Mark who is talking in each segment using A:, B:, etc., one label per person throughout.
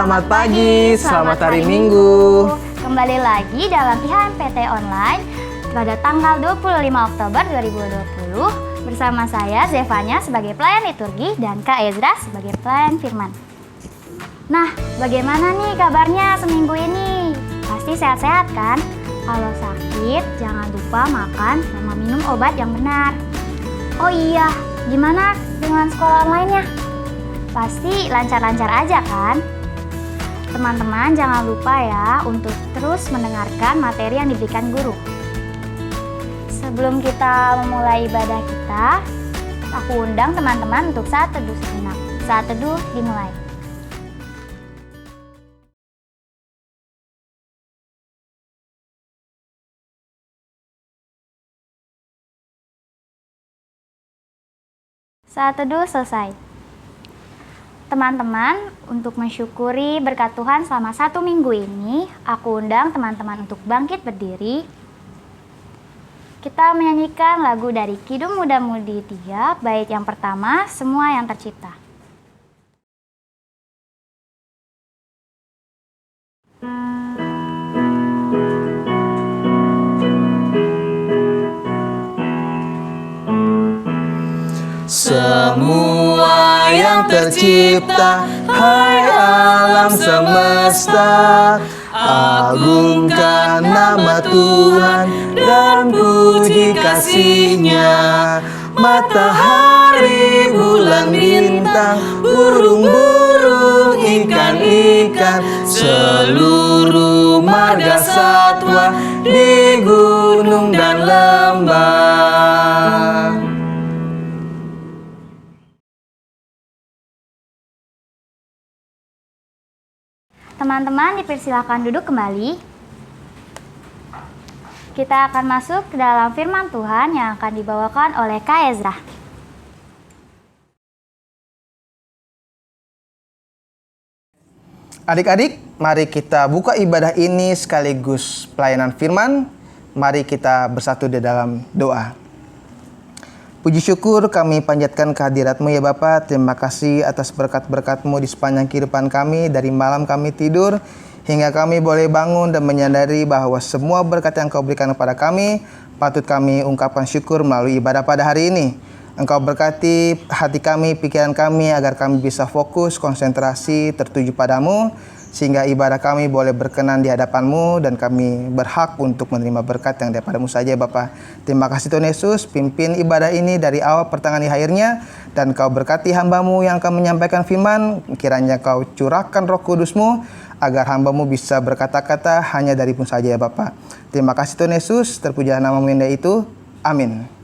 A: Selamat pagi, selamat hari Minggu.
B: Kembali lagi dalam IHMPT Online pada tanggal 25 Oktober 2020 bersama saya Zevanya sebagai pelayan liturgi dan Kak Ezra sebagai pelayan firman. Nah, bagaimana nih kabarnya seminggu ini? Pasti sehat-sehat kan? Kalau sakit, jangan lupa makan sama minum obat yang benar. Oh iya, gimana dengan sekolah online-nya? Pasti lancar-lancar aja kan? Teman-teman jangan lupa ya untuk terus mendengarkan materi yang diberikan guru. Sebelum kita memulai ibadah kita, aku undang teman-teman untuk saat teduh sejenak. Saat teduh dimulai. Saat teduh selesai. Teman-teman, untuk mensyukuri berkat Tuhan selama 1 minggu ini, aku undang teman-teman untuk bangkit berdiri. Kita menyanyikan lagu dari Kidung Muda Mudi 3, bait yang pertama, Semua yang Tercipta.
A: Semua yang tercipta, hai alam semesta, agungkan nama Tuhan dan puji kasih-Nya. Matahari, bulan, bintang, burung-burung, ikan-ikan, seluruh marga satwa di gunung dan lembah.
B: Teman-teman dipersilakan duduk kembali. Kita akan masuk ke dalam firman Tuhan yang akan dibawakan oleh Kak Ezra.
A: Adik-adik, mari kita buka ibadah ini sekaligus pelayanan firman. Mari kita bersatu di dalam doa. Puji syukur kami panjatkan kehadirat-Mu ya Bapa. Terima kasih atas berkat-berkat-Mu di sepanjang kehidupan kami. Dari malam kami tidur hingga kami boleh bangun dan menyadari bahwa semua berkat yang Kau berikan kepada kami, patut kami ungkapkan syukur melalui ibadah pada hari ini. Engkau berkati hati kami, pikiran kami agar kami bisa fokus, konsentrasi, tertuju padamu, sehingga ibadah kami boleh berkenan di hadapan-Mu dan kami berhak untuk menerima berkat yang daripada-Mu saja Bapa. Terima kasih Tuhan Yesus, pimpin ibadah ini dari awal pertengahan akhirnya, dan Kau berkati hamba-Mu yang akan menyampaikan firman. Kiranya Kau curahkan Roh Kudus-Mu agar hamba-Mu bisa berkata-kata hanya dari-Mu saja ya Bapa. Terima kasih Tuhan Yesus, terpujilah nama-Mu indah itu. Amin.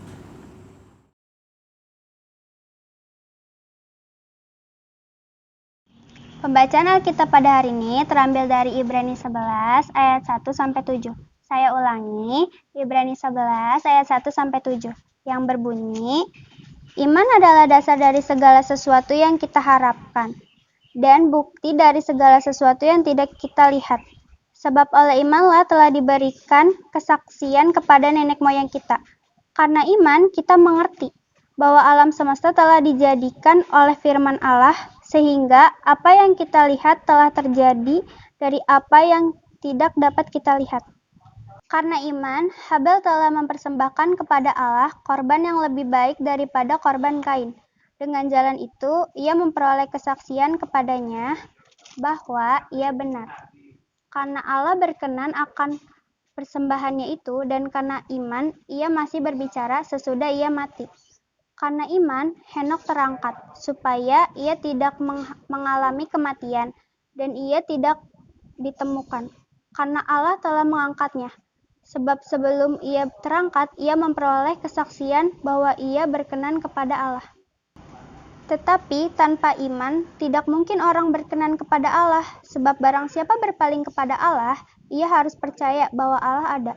C: Pembacaan Alkitab pada hari ini terambil dari Ibrani 11 ayat 1-7. Saya ulangi, Ibrani 11 ayat 1-7 yang berbunyi, iman adalah dasar dari segala sesuatu yang kita harapkan dan bukti dari segala sesuatu yang tidak kita lihat. Sebab oleh imanlah telah diberikan kesaksian kepada nenek moyang kita. Karena iman kita mengerti bahwa alam semesta telah dijadikan oleh firman Allah, sehingga apa yang kita lihat telah terjadi dari apa yang tidak dapat kita lihat. Karena iman, Habel telah mempersembahkan kepada Allah korban yang lebih baik daripada korban Kain. Dengan jalan itu, ia memperoleh kesaksian kepadanya bahwa ia benar. Karena Allah berkenan akan persembahannya itu, dan karena iman, ia masih berbicara sesudah ia mati. Karena iman, Henok terangkat, supaya ia tidak mengalami kematian, dan ia tidak ditemukan, karena Allah telah mengangkatnya. Sebab sebelum ia terangkat, ia memperoleh kesaksian bahwa ia berkenan kepada Allah. Tetapi tanpa iman, tidak mungkin orang berkenan kepada Allah, sebab barang siapa berpaling kepada Allah, ia harus percaya bahwa Allah ada,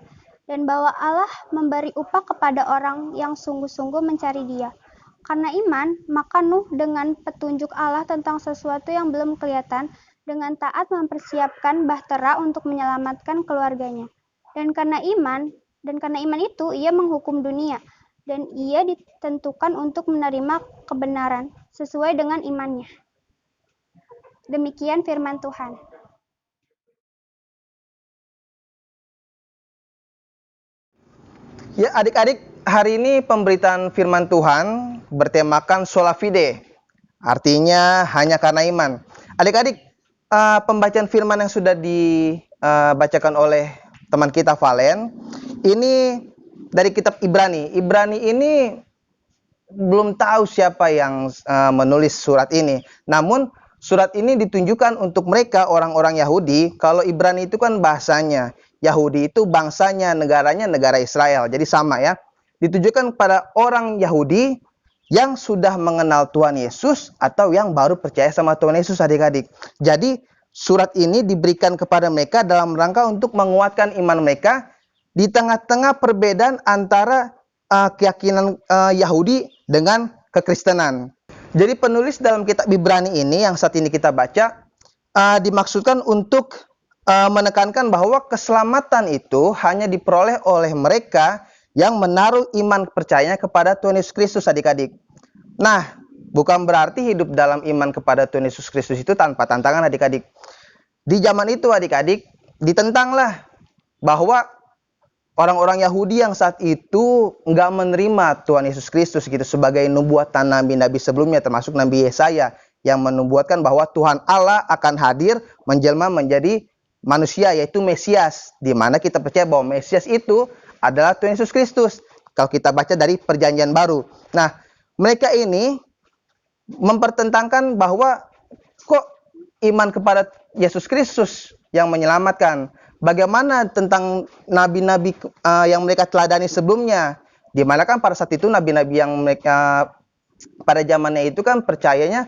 C: dan bahwa Allah memberi upah kepada orang yang sungguh-sungguh mencari Dia. Karena iman, maka Nuh dengan petunjuk Allah tentang sesuatu yang belum kelihatan, dengan taat mempersiapkan bahtera untuk menyelamatkan keluarganya. Dan karena iman itu ia menghukum dunia, dan ia ditentukan untuk menerima kebenaran sesuai dengan imannya. Demikian firman Tuhan.
A: Ya, adik-adik, hari ini pemberitaan firman Tuhan bertemakan sola fide. Artinya hanya karena iman. Adik-adik, pembacaan firman yang sudah dibacakan oleh teman kita Valen, ini dari kitab Ibrani. Ibrani ini belum tahu siapa yang menulis surat ini. Namun surat ini ditunjukkan untuk mereka orang-orang Yahudi. Kalau Ibrani itu kan bahasanya, Yahudi itu bangsanya, negaranya negara Israel. Jadi sama ya. Ditujukan pada orang Yahudi yang sudah mengenal Tuhan Yesus atau yang baru percaya sama Tuhan Yesus, adik-adik. Jadi surat ini diberikan kepada mereka dalam rangka untuk menguatkan iman mereka di tengah-tengah perbedaan antara keyakinan Yahudi dengan kekristenan. Jadi penulis dalam kitab Ibrani ini yang saat ini kita baca dimaksudkan untuk menekankan bahwa keselamatan itu hanya diperoleh oleh mereka yang menaruh iman percayanya kepada Tuhan Yesus Kristus, adik-adik. Nah, bukan berarti hidup dalam iman kepada Tuhan Yesus Kristus itu tanpa tantangan, adik-adik. Di zaman itu, adik-adik, ditentanglah bahwa orang-orang Yahudi yang saat itu nggak menerima Tuhan Yesus Kristus gitu sebagai nubuatan nabi-nabi sebelumnya, termasuk Nabi Yesaya yang menubuatkan bahwa Tuhan Allah akan hadir menjelma menjadi manusia, yaitu Mesias, di mana kita percaya bahwa Mesias itu adalah Tuhan Yesus Kristus. Kalau kita baca dari Perjanjian Baru. Nah, mereka ini mempertentangkan bahwa kok iman kepada Yesus Kristus yang menyelamatkan. Bagaimana tentang nabi-nabi yang mereka teladani sebelumnya? Di mana kan pada saat itu nabi-nabi yang mereka pada zamannya itu kan percayanya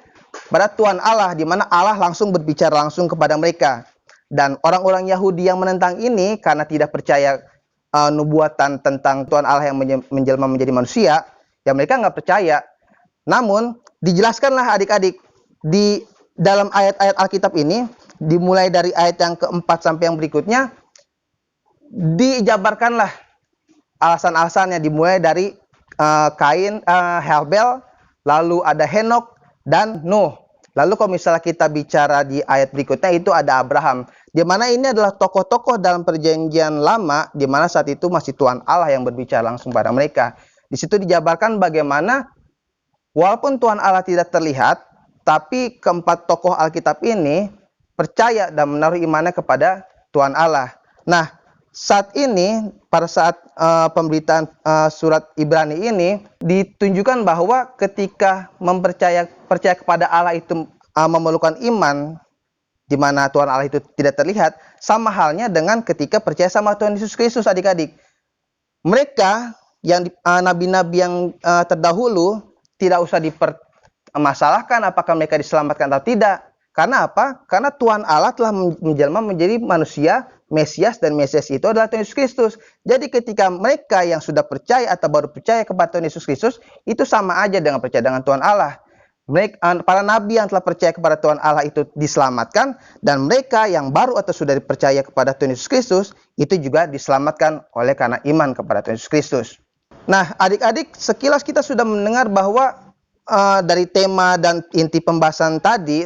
A: pada Tuhan Allah, di mana Allah langsung berbicara langsung kepada mereka. Dan orang-orang Yahudi yang menentang ini karena tidak percaya nubuatan tentang Tuhan Allah yang menjelma menjadi manusia, ya mereka nggak percaya. Namun dijelaskanlah adik-adik di dalam ayat-ayat Alkitab ini, dimulai dari ayat yang keempat sampai yang berikutnya, dijabarkanlah alasan-alasannya, dimulai dari Kain, Habel, lalu ada Henok dan Nuh. Lalu kalau misalnya kita bicara di ayat berikutnya itu ada Abraham, di mana ini adalah tokoh-tokoh dalam perjanjian lama, di mana saat itu masih Tuhan Allah yang berbicara langsung pada mereka. Di situ dijabarkan bagaimana walaupun Tuhan Allah tidak terlihat, tapi keempat tokoh Alkitab ini percaya dan menaruh imannya kepada Tuhan Allah. Nah, saat ini pada saat pemberitaan surat Ibrani ini ditunjukkan bahwa ketika percaya kepada Allah itu memerlukan iman, di mana Tuhan Allah itu tidak terlihat, sama halnya dengan ketika percaya sama Tuhan Yesus Kristus, adik-adik. Mereka yang nabi-nabi yang terdahulu tidak usah dipermasalahkan apakah mereka diselamatkan atau tidak. Karena apa? Karena Tuhan Allah telah menjelma menjadi manusia, Mesias, dan Mesias itu adalah Tuhan Yesus Kristus. Jadi ketika mereka yang sudah percaya atau baru percaya kepada Tuhan Yesus Kristus, itu sama aja dengan percaya dengan Tuhan Allah. Para nabi yang telah percaya kepada Tuhan Allah itu diselamatkan, dan mereka yang baru atau sudah percaya kepada Tuhan Yesus Kristus itu juga diselamatkan oleh karena iman kepada Tuhan Yesus Kristus. Nah, adik-adik, sekilas kita sudah mendengar bahwa dari tema dan inti pembahasan tadi,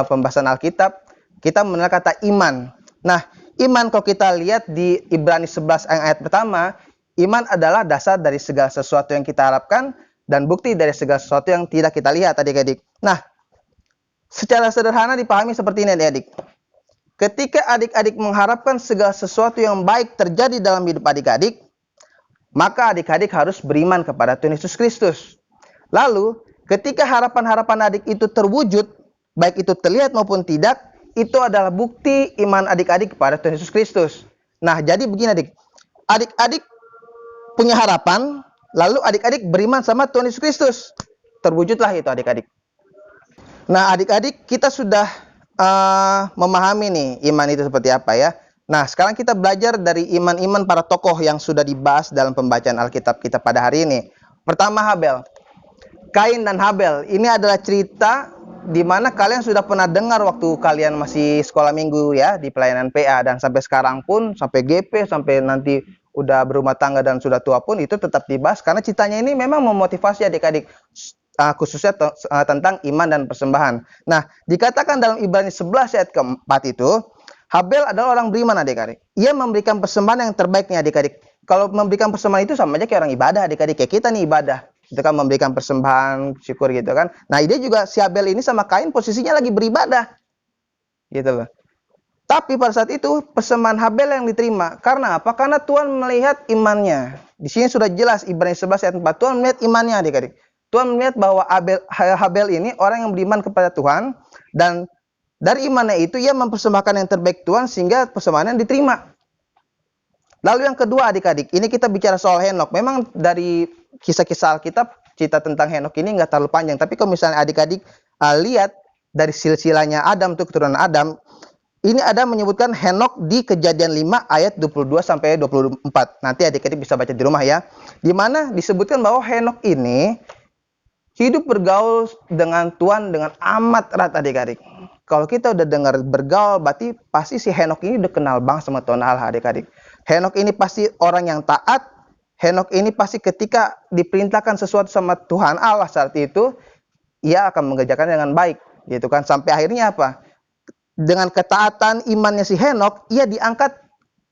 A: pembahasan Alkitab, kita mengenal kata iman. Nah, iman kalau kita lihat di Ibrani 11 ayat pertama, iman adalah dasar dari segala sesuatu yang kita harapkan dan bukti dari segala sesuatu yang tidak kita lihat, adik-adik. Nah, secara sederhana dipahami seperti ini, adik-adik. Ketika adik-adik mengharapkan segala sesuatu yang baik terjadi dalam hidup adik-adik, maka adik-adik harus beriman kepada Tuhan Yesus Kristus. Lalu, ketika harapan-harapan adik itu terwujud, baik itu terlihat maupun tidak, itu adalah bukti iman adik-adik kepada Tuhan Yesus Kristus. Nah, jadi begini, adik. Adik-adik punya harapan, lalu adik-adik beriman sama Tuhan Yesus Kristus. Terwujudlah itu, adik-adik. Nah, adik-adik, kita sudah memahami nih iman itu seperti apa ya. Nah, sekarang kita belajar dari iman-iman para tokoh yang sudah dibahas dalam pembacaan Alkitab kita pada hari ini. Pertama, Habel. Kain dan Habel. Ini adalah cerita di mana kalian sudah pernah dengar waktu kalian masih sekolah minggu ya, di pelayanan PA. Dan sampai sekarang pun, sampai GP, sampai nanti udah berumah tangga dan sudah tua pun, itu tetap dibahas. Karena ceritanya ini memang memotivasi adik-adik. khususnya tentang iman dan persembahan. Nah, dikatakan dalam Ibrani 11 ayat keempat itu, Habel adalah orang beriman adik-adik. Ia memberikan persembahan yang terbaiknya adik-adik. Kalau memberikan persembahan itu sama aja kayak orang ibadah adik-adik. Kayak kita nih ibadah. Itu kan memberikan persembahan, syukur gitu kan. Nah, dia juga si Habel ini sama Kain posisinya lagi beribadah. Gitu loh. Tapi pada saat itu persembahan Habel yang diterima. Karena apa? Karena Tuhan melihat imannya. Di sini sudah jelas Ibrani 11 ayat 4. Tuhan melihat imannya adik-adik. Tuhan melihat bahwa Habel ini orang yang beriman kepada Tuhan. Dan dari imannya itu ia mempersembahkan yang terbaik Tuhan sehingga persembahannya diterima. Lalu yang kedua adik-adik. Ini kita bicara soal Henok. Memang dari kisah-kisah Alkitab cerita tentang Henok ini nggak terlalu panjang. Tapi kalau misalnya adik-adik lihat dari silsilahnya Adam tuh keturunan Adam. Ini ada menyebutkan Henok di Kejadian 5 ayat 22 sampai 24. Nanti adik-adik bisa baca di rumah ya. Di mana disebutkan bahwa Henok ini hidup bergaul dengan Tuhan dengan amat erat adik-adik. Kalau kita udah dengar bergaul, berarti pasti si Henok ini udah kenal banget sama Tuhan Allah adik-adik. Henok ini pasti orang yang taat. Henok ini pasti ketika diperintahkan sesuatu sama Tuhan Allah saat itu, ia akan mengerjakannya dengan baik. Gitu kan. Sampai akhirnya apa? Dengan ketaatan imannya si Henok, ia diangkat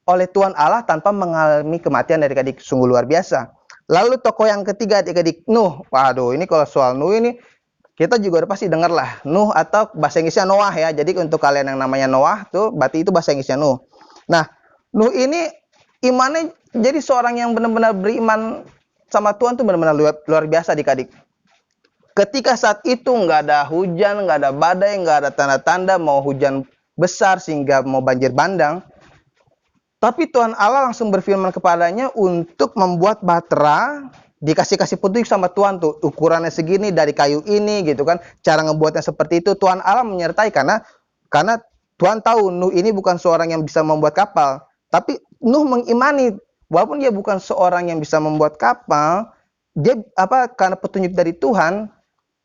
A: oleh Tuhan Allah tanpa mengalami kematian adik-adik. Sungguh luar biasa. Lalu tokoh yang ketiga adik-adik, Nuh. Waduh, ini kalau soal Nuh ini, kita juga udah pasti dengar lah. Nuh atau bahasa Inggrisnya Noah ya. Jadi untuk kalian yang namanya Noah, tuh berarti itu bahasa Inggrisnya Nuh. Nah, Nuh ini imannya jadi seorang yang benar-benar beriman sama Tuhan tuh benar-benar luar biasa adik-adik. Ketika saat itu nggak ada hujan, nggak ada badai, nggak ada tanda-tanda mau hujan besar sehingga mau banjir bandang. Tapi Tuhan Allah langsung berfirman kepadanya untuk membuat bahtera, dikasih petunjuk sama Tuhan tuh. Ukurannya segini dari kayu ini gitu kan. Cara ngebuatnya seperti itu. Tuhan Allah menyertai karena Tuhan tahu Nuh ini bukan seorang yang bisa membuat kapal. Tapi Nuh mengimani walaupun dia bukan seorang yang bisa membuat kapal, dia karena petunjuk dari Tuhan,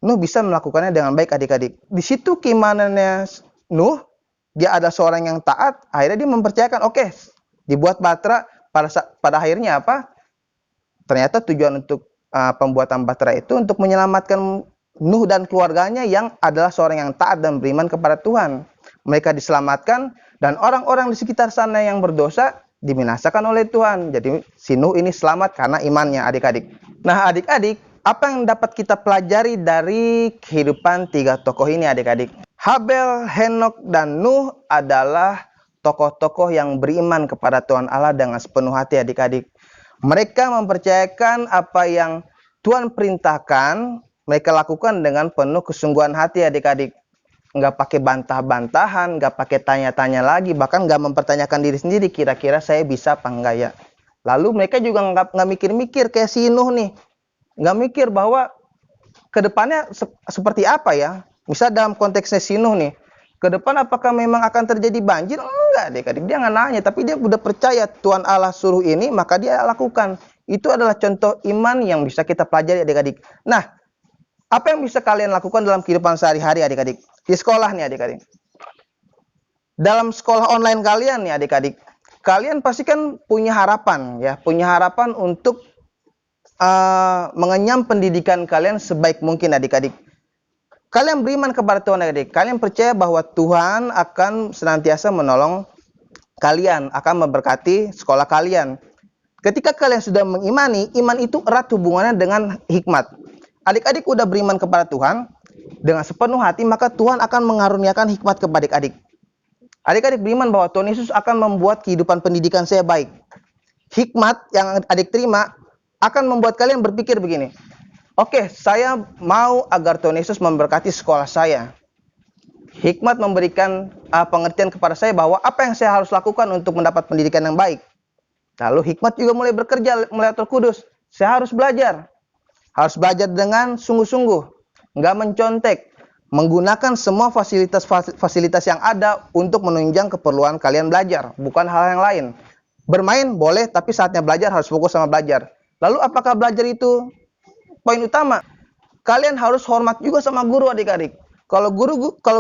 A: Nuh bisa melakukannya dengan baik adik-adik. Di situ keimanannya Nuh, dia ada seorang yang taat, akhirnya dia mempercayakan, oke, dibuat bahtera. Pada akhirnya apa? Ternyata tujuan untuk pembuatan bahtera itu untuk menyelamatkan Nuh dan keluarganya yang adalah seorang yang taat dan beriman kepada Tuhan. Mereka diselamatkan dan orang-orang di sekitar sana yang berdosa dibinasakan oleh Tuhan. Jadi si Nuh ini selamat karena imannya adik-adik. Nah adik-adik, apa yang dapat kita pelajari dari kehidupan tiga tokoh ini adik-adik? Habel, Henok, dan Nuh adalah tokoh-tokoh yang beriman kepada Tuhan Allah dengan sepenuh hati adik-adik. Mereka mempercayakan apa yang Tuhan perintahkan, mereka lakukan dengan penuh kesungguhan hati adik-adik. Nggak pakai bantah-bantahan, nggak pakai tanya-tanya lagi, bahkan nggak mempertanyakan diri sendiri, kira-kira saya bisa apa enggak ya. Lalu mereka juga nggak mikir-mikir kayak si Nuh nih. Nggak mikir bahwa ke depannya seperti apa ya. Misal dalam konteksnya si Nuh nih, ke depan apakah memang akan terjadi banjir? Enggak adik-adik, dia nggak nanya, tapi dia udah percaya Tuhan Allah suruh ini, maka dia lakukan. Itu adalah contoh iman yang bisa kita pelajari adik-adik. Nah, apa yang bisa kalian lakukan dalam kehidupan sehari-hari adik-adik? Di sekolah nih adik-adik. Dalam sekolah online kalian nih adik-adik, kalian pasti kan punya harapan ya, punya harapan untuk mengenyam pendidikan kalian sebaik mungkin adik-adik. Kalian beriman kepada Tuhan adik-adik. Kalian percaya bahwa Tuhan akan senantiasa menolong kalian, akan memberkati sekolah kalian. Ketika kalian sudah mengimani, iman itu erat hubungannya dengan hikmat. Adik-adik udah beriman kepada Tuhan dengan sepenuh hati, maka Tuhan akan mengaruniakan hikmat kepada adik-adik. Adik-adik beriman bahwa Tuhan Yesus akan membuat kehidupan pendidikan saya baik. Hikmat yang adik terima akan membuat kalian berpikir begini. Oke, saya mau agar Tuhan Yesus memberkati sekolah saya. Hikmat memberikan pengertian kepada saya bahwa apa yang saya harus lakukan untuk mendapat pendidikan yang baik. Lalu hikmat juga mulai bekerja melalui Roh Kudus. Saya harus belajar. Harus belajar dengan sungguh-sungguh. Nggak mencontek. Menggunakan semua fasilitas yang ada untuk menunjang keperluan kalian belajar. Bukan hal yang lain. Bermain boleh, tapi saatnya belajar harus fokus sama belajar. Lalu apakah belajar itu poin utama? Kalian harus hormat juga sama guru adik-adik. Kalau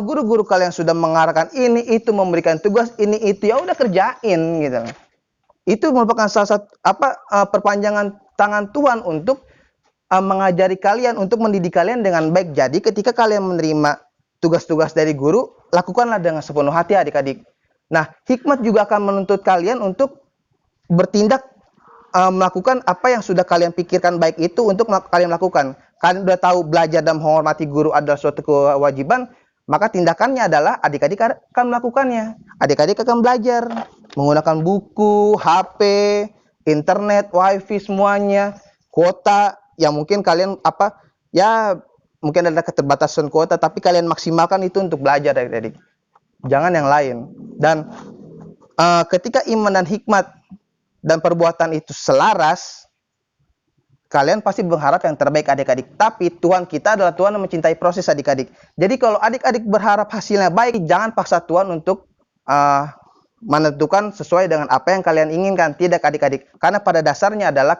A: guru-guru kalian sudah mengarahkan ini itu, memberikan tugas ini itu, ya udah kerjain gitu. Itu merupakan salah satu perpanjangan tangan Tuhan untuk mengajari kalian, untuk mendidik kalian dengan baik. Jadi ketika kalian menerima tugas-tugas dari guru, lakukanlah dengan sepenuh hati adik-adik. Nah, hikmat juga akan menuntut kalian untuk bertindak, melakukan apa yang sudah kalian pikirkan baik itu untuk kalian lakukan. Kalian sudah tahu belajar dan menghormati guru adalah suatu kewajiban, maka tindakannya adalah adik-adik akan melakukannya. Adik-adik akan belajar menggunakan buku, HP, internet, wifi, semuanya, kuota yang mungkin kalian mungkin ada keterbatasan kuota, tapi kalian maksimalkan itu untuk belajar adik-adik. Jangan yang lain. Dan ketika iman dan hikmat dan perbuatan itu selaras, kalian pasti berharap yang terbaik adik-adik. Tapi Tuhan kita adalah Tuhan yang mencintai proses adik-adik. Jadi kalau adik-adik berharap hasilnya baik, jangan paksa Tuhan untuk menentukan sesuai dengan apa yang kalian inginkan. Tidak adik-adik. Karena pada dasarnya adalah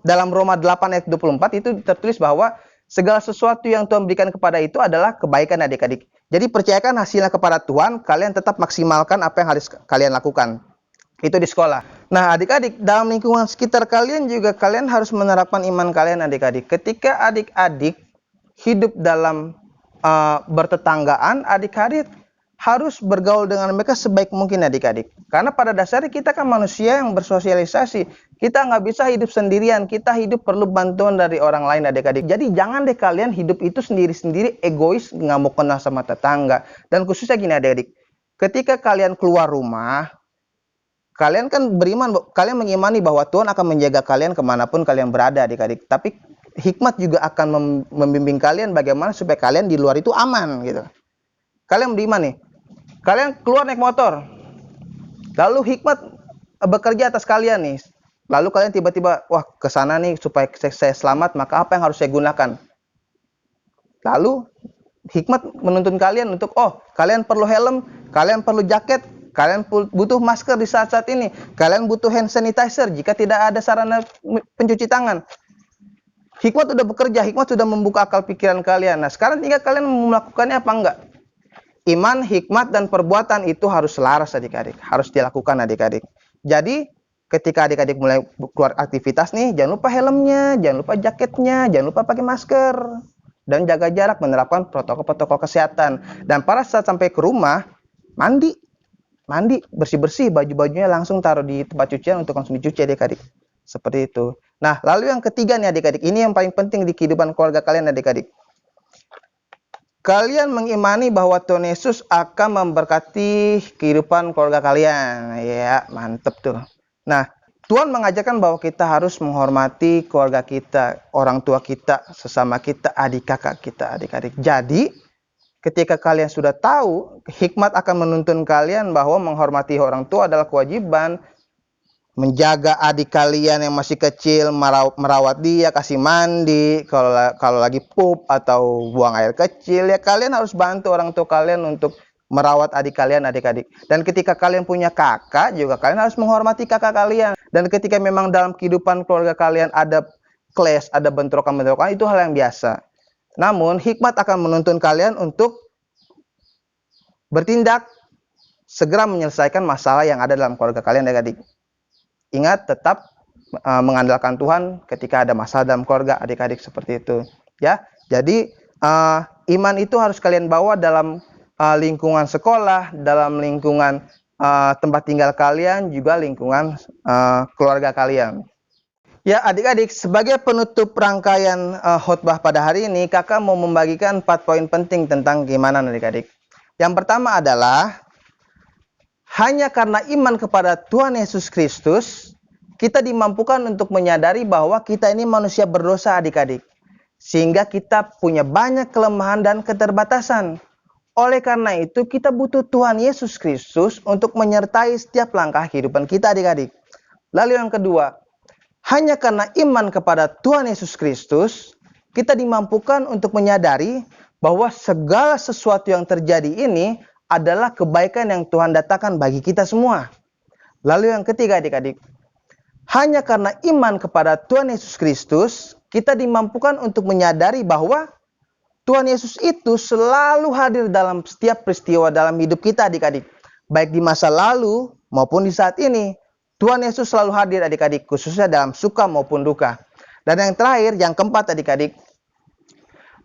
A: dalam Roma 8 ayat 24 itu tertulis bahwa segala sesuatu yang Tuhan berikan kepada itu adalah kebaikan adik-adik. Jadi percayakan hasilnya kepada Tuhan, kalian tetap maksimalkan apa yang harus kalian lakukan. Itu di sekolah. Nah, adik-adik, dalam lingkungan sekitar kalian juga kalian harus menerapkan iman kalian adik-adik. Ketika adik-adik hidup dalam bertetanggaan, adik-adik harus bergaul dengan mereka sebaik mungkin adik-adik. Karena pada dasarnya kita kan manusia yang bersosialisasi. Kita nggak bisa hidup sendirian. Kita hidup perlu bantuan dari orang lain adik-adik. Jadi jangan deh kalian hidup itu sendiri-sendiri, egois, nggak mau kenal sama tetangga. Dan khususnya gini adik-adik. Ketika kalian keluar rumah, kalian kan beriman, kalian mengimani bahwa Tuhan akan menjaga kalian kemanapun kalian berada adik-adik. Tapi hikmat juga akan membimbing kalian bagaimana supaya kalian di luar itu aman gitu. Kalian beriman nih. Kalian keluar naik motor. Lalu hikmat bekerja atas kalian nih. Lalu kalian tiba-tiba, wah ke sana nih supaya saya selamat, maka apa yang harus saya gunakan? Lalu hikmat menuntun kalian untuk, kalian perlu helm, kalian perlu jaket, kalian butuh masker di saat-saat ini, kalian butuh hand sanitizer jika tidak ada sarana pencuci tangan. Hikmat sudah bekerja, hikmat sudah membuka akal pikiran kalian. Nah sekarang tinggal kalian melakukannya apa enggak? Iman, hikmat, dan perbuatan itu harus selaras adik-adik. Harus dilakukan adik-adik. Jadi ketika adik-adik mulai keluar aktivitas nih, jangan lupa helmnya, jangan lupa jaketnya, jangan lupa pakai masker. Dan jaga jarak, menerapkan protokol-protokol kesehatan. Dan pada saat sampai ke rumah, mandi, bersih-bersih, baju-bajunya langsung taruh di tempat cucian untuk langsung dicuci adik-adik. Seperti itu. Nah, lalu yang ketiga nih adik-adik, ini yang paling penting di kehidupan keluarga kalian adik-adik. Kalian mengimani bahwa Tuhan Yesus akan memberkati kehidupan keluarga kalian. Ya, mantep tuh. Nah, Tuhan mengajarkan bahwa kita harus menghormati keluarga kita, orang tua kita, sesama kita, adik kakak kita, adik-adik. Jadi, ketika kalian sudah tahu, hikmat akan menuntun kalian bahwa menghormati orang tua adalah kewajiban. Menjaga adik kalian yang masih kecil, merawat dia, kasih mandi, kalau lagi pup atau buang air kecil, ya kalian harus bantu orang tua kalian untuk merawat adik kalian, adik-adik. Dan ketika kalian punya kakak, juga kalian harus menghormati kakak kalian. Dan ketika memang dalam kehidupan keluarga kalian ada clash, ada bentrokan-bentrokan, itu hal yang biasa. Namun, hikmat akan menuntun kalian untuk bertindak, segera menyelesaikan masalah yang ada dalam keluarga kalian, adik-adik. Ingat, tetap mengandalkan Tuhan ketika ada masalah dalam keluarga, adik-adik, seperti itu. Ya, jadi iman itu harus kalian bawa dalam lingkungan sekolah, dalam lingkungan tempat tinggal kalian, juga lingkungan keluarga kalian. Ya, adik-adik, sebagai penutup rangkaian khotbah pada hari ini, kakak mau membagikan 4 poin penting tentang keimanan adik-adik. Yang pertama adalah, hanya karena iman kepada Tuhan Yesus Kristus, kita dimampukan untuk menyadari bahwa kita ini manusia berdosa adik-adik. Sehingga kita punya banyak kelemahan dan keterbatasan. Oleh karena itu, kita butuh Tuhan Yesus Kristus untuk menyertai setiap langkah kehidupan kita adik-adik. Lalu yang kedua, hanya karena iman kepada Tuhan Yesus Kristus, kita dimampukan untuk menyadari bahwa segala sesuatu yang terjadi ini adalah kebaikan yang Tuhan datangkan bagi kita semua. Lalu yang ketiga adik-adik, hanya karena iman kepada Tuhan Yesus Kristus, kita dimampukan untuk menyadari bahwa Tuhan Yesus itu selalu hadir dalam setiap peristiwa dalam hidup kita adik-adik. Baik di masa lalu maupun di saat ini. Tuhan Yesus selalu hadir adik-adik, khususnya dalam suka maupun duka. Dan yang terakhir, yang keempat adik-adik,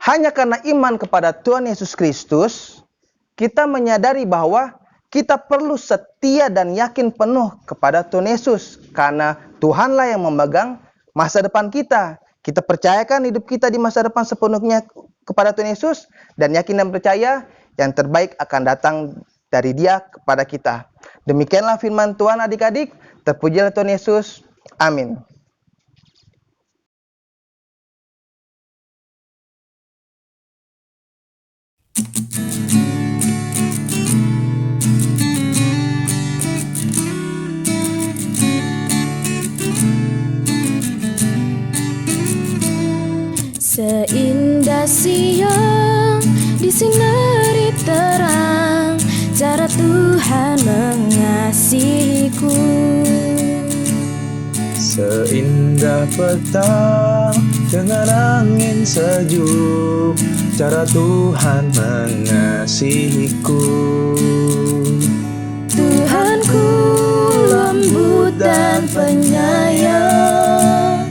A: hanya karena iman kepada Tuhan Yesus Kristus, kita menyadari bahwa kita perlu setia dan yakin penuh kepada Tuhan Yesus. Karena Tuhanlah yang memegang masa depan kita. Kita percayakan hidup kita di masa depan sepenuhnya kepada Tuhan Yesus. Dan yakin dan percaya yang terbaik akan datang dari Dia kepada kita. Demikianlah firman Tuhan adik-adik. Terpujilah Tuhan Yesus. Amin.
D: Seindah siang disinari terang, cara Tuhan mengasihiku.
E: Seindah petang dengan angin sejuk, cara Tuhan mengasihiku.
D: Tuhanku lembut dan penyayang,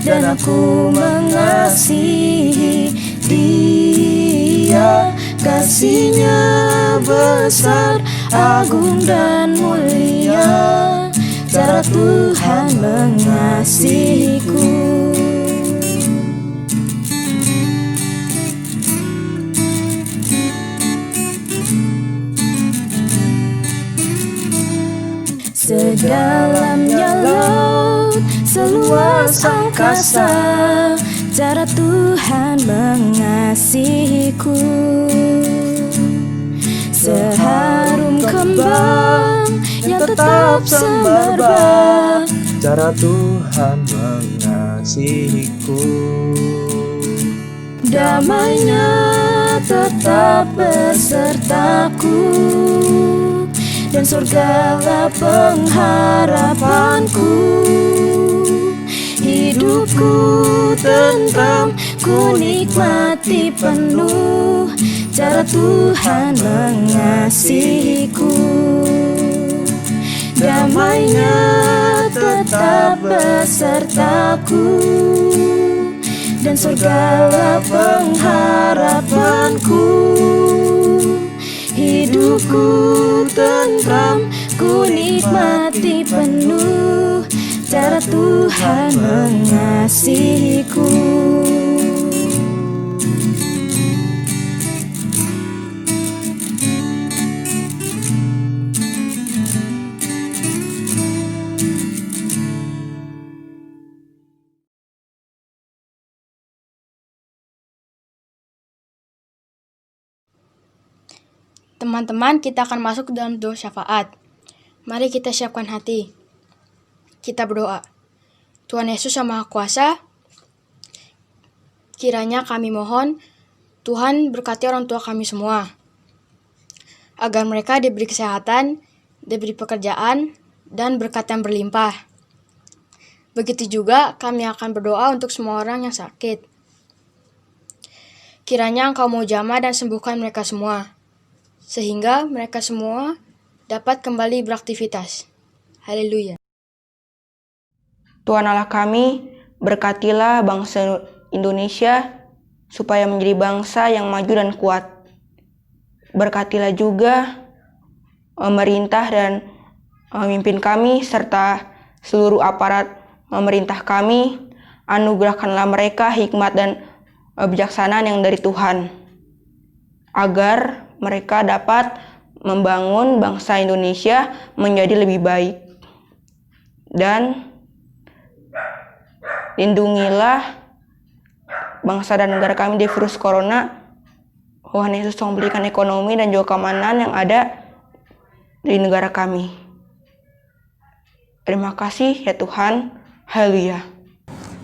D: dan aku mengasihi Dia. Kasih-Nya besar, agung dan mulia, cara Tuhan mengasihiku. Sedalamnya laut, seluas angkasa, cara Tuhan mengasihiku. Seharum kembang yang tetap semerbak,
E: cara Tuhan mengasihiku.
D: Damai-Nya tetap besertaku, dan surgalah pengharapanku. Hidupku tentram, ku nikmati penuh, cara Tuhan mengasihiku. Damai-Nya tetap besertaku, dan surgalah pengharapanku. Hidupku tentram, ku nikmati penuh, cara Tuhan mengasihiku.
F: Teman-teman, kita akan masuk ke dalam doa syafaat. Mari kita siapkan hati. Kita berdoa. Tuhan Yesus yang Maha Kuasa, kiranya kami mohon, Tuhan berkati orang tua kami semua, agar mereka diberi kesehatan, diberi pekerjaan, dan berkat yang berlimpah. Begitu juga kami akan berdoa untuk semua orang yang sakit. Kiranya Engkau mau jamah dan sembuhkan mereka semua, sehingga mereka semua dapat kembali beraktivitas. Haleluya.
G: Tuhan Allah kami, berkatilah bangsa Indonesia supaya menjadi bangsa yang maju dan kuat. Berkatilah juga pemerintah dan pemimpin kami serta seluruh aparat pemerintah kami. Anugerahkanlah mereka hikmat dan kebijaksanaan yang dari Tuhan, agar mereka dapat membangun bangsa Indonesia menjadi lebih baik. Dan lindungilah bangsa dan negara kami dari virus corona. Tuhan Yesus tolong berikan ekonomi dan juga keamanan yang ada di negara kami. Terima kasih ya Tuhan. Haleluya.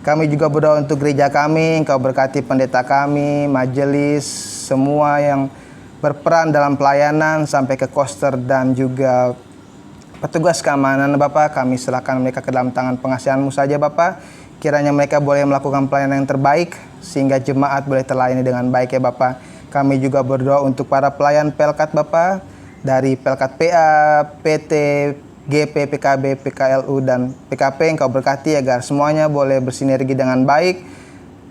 A: Kami juga berdoa untuk gereja kami. Engkau berkati pendeta kami, majelis, semua yang berperan dalam pelayanan sampai ke koster dan juga petugas keamanan. Bapak, kami serahkan mereka ke dalam tangan pengasihan-Mu saja Bapak. Kiranya mereka boleh melakukan pelayanan yang terbaik sehingga jemaat boleh terlayani dengan baik ya Bapak. Kami juga berdoa untuk para pelayan Pelkat Bapak, dari Pelkat PA, PT, GP, PKB, PKLU, dan PKP Engkau berkati agar semuanya boleh bersinergi dengan baik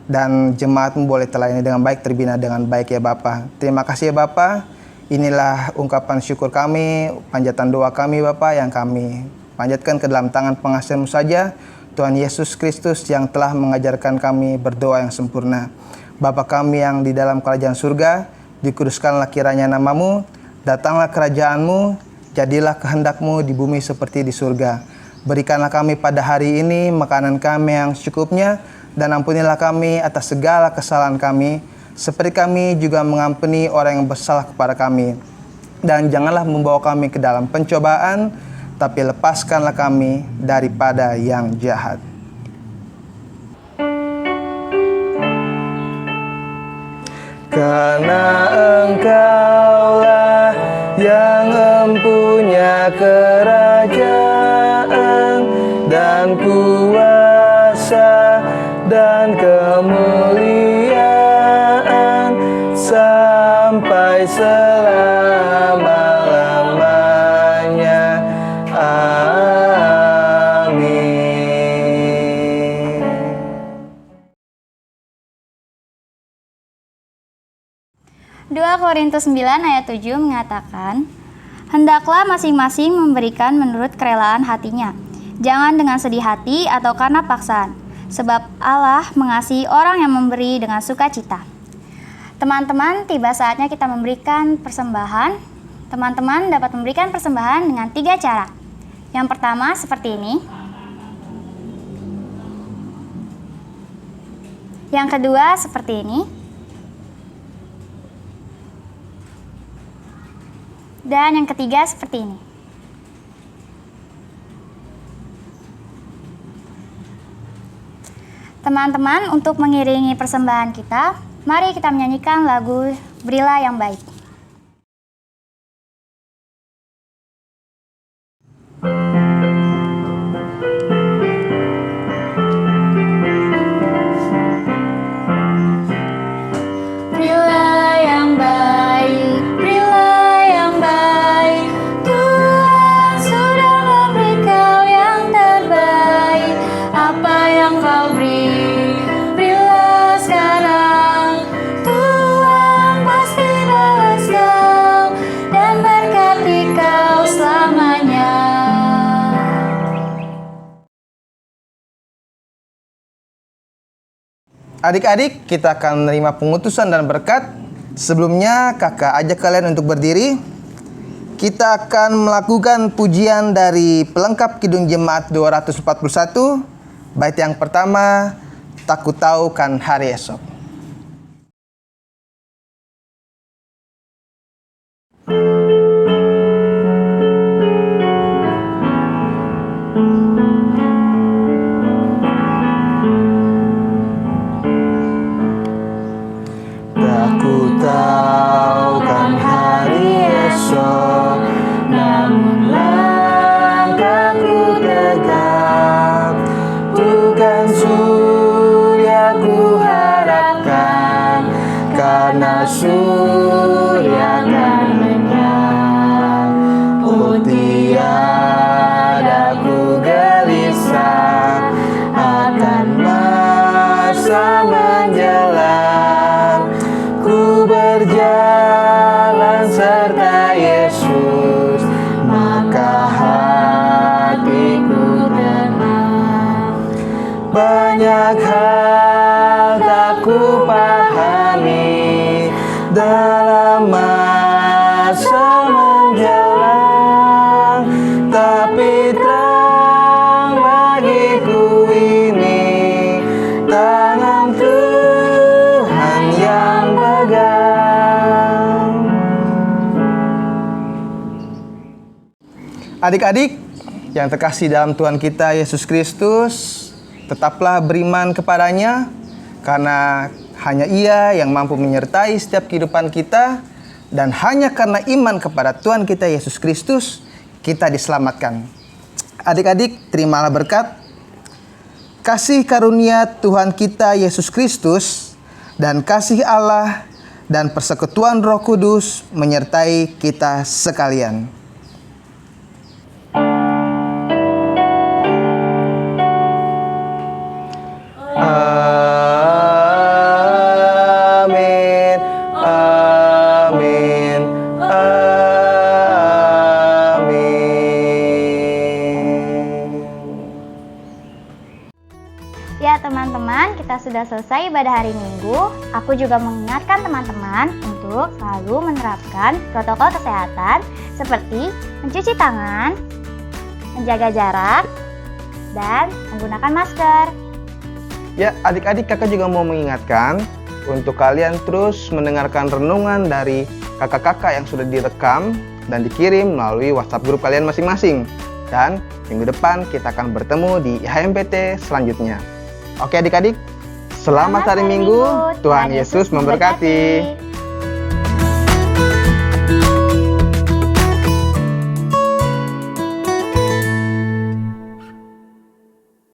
A: dan jemaat-Mu boleh terlayani dengan baik, terbina dengan baik ya Bapa. Terima kasih ya Bapa. Inilah ungkapan syukur kami, panjatan doa kami Bapa yang kami panjatkan ke dalam tangan pengasihan-Mu saja, Tuhan Yesus Kristus yang telah mengajarkan kami berdoa yang sempurna. Bapa kami yang di dalam kerajaan surga, dikuduskanlah kiranya nama-Mu, datanglah kerajaan-Mu, jadilah kehendak-Mu di bumi seperti di surga. Berikanlah kami pada hari ini makanan kami yang secukupnya, dan ampunilah kami atas segala kesalahan kami, seperti kami juga mengampuni orang yang bersalah kepada kami. Dan janganlah membawa kami ke dalam pencobaan, tapi lepaskanlah kami daripada yang jahat. Karena Engkaulah yang empunya kerajaan dan kuasa dan kemuliaan sampai selama-lamanya. Amin.
B: 2 Korintus 9 ayat 7 mengatakan, hendaklah masing-masing memberikan menurut kerelaan hatinya, jangan dengan sedih hati atau karena paksaan, sebab Allah mengasihi orang yang memberi dengan sukacita. Teman-teman, tiba saatnya kita memberikan persembahan. Teman-teman dapat memberikan persembahan dengan 3 cara. Yang pertama seperti ini. Yang kedua seperti ini. Dan yang ketiga seperti ini. Teman-teman, untuk mengiringi persembahan kita, mari kita menyanyikan lagu Berilah yang Baik. Berilah yang baik, berilah yang baik, Tuhan sudah memberi kau yang terbaik. Apa yang kau beri, berilah sekarang, Tuhan pasti balas kau dan berkati kau selamanya.
A: Adik-adik, kita akan menerima pengutusan dan berkat. Sebelumnya, kakak ajak kalian untuk berdiri. Kita akan melakukan pujian dari pelengkap Kidung Jemaat 241. Bait yang pertama, tak ku tahu kan hari esok. Tak ku tahu kan hari esok, namun langkahku tegak. Bukan surya ku harapkan, karena surya akan lenyap. Oh tiada ku gelisah akan masa menjelang. Ku berjalan serta Yesus, maka hatiku tenang. Banyak hal tak ku pahami dalam masa menjelang, tapi terang bagiku ini tangan Tuhan yang pegang. Adik-adik yang terkasih dalam Tuhan kita Yesus Kristus, tetaplah beriman kepadanya, karena hanya Ia yang mampu menyertai setiap kehidupan kita, dan hanya karena iman kepada Tuhan kita Yesus Kristus, kita diselamatkan. Adik-adik, terimalah berkat, kasih karunia Tuhan kita Yesus Kristus, dan kasih Allah, dan persekutuan Roh Kudus menyertai kita sekalian.
B: Ya teman-teman, kita sudah selesai ibadah hari Minggu. Aku juga mengingatkan teman-teman untuk selalu menerapkan protokol kesehatan seperti mencuci tangan, menjaga jarak, dan menggunakan masker.
A: Ya, adik-adik kakak juga mau mengingatkan untuk kalian terus mendengarkan renungan dari kakak-kakak yang sudah direkam dan dikirim melalui WhatsApp grup kalian masing-masing. Dan minggu depan kita akan bertemu di HMPT selanjutnya. Oke adik-adik, selamat hari Minggu, Tuhan Yesus memberkati.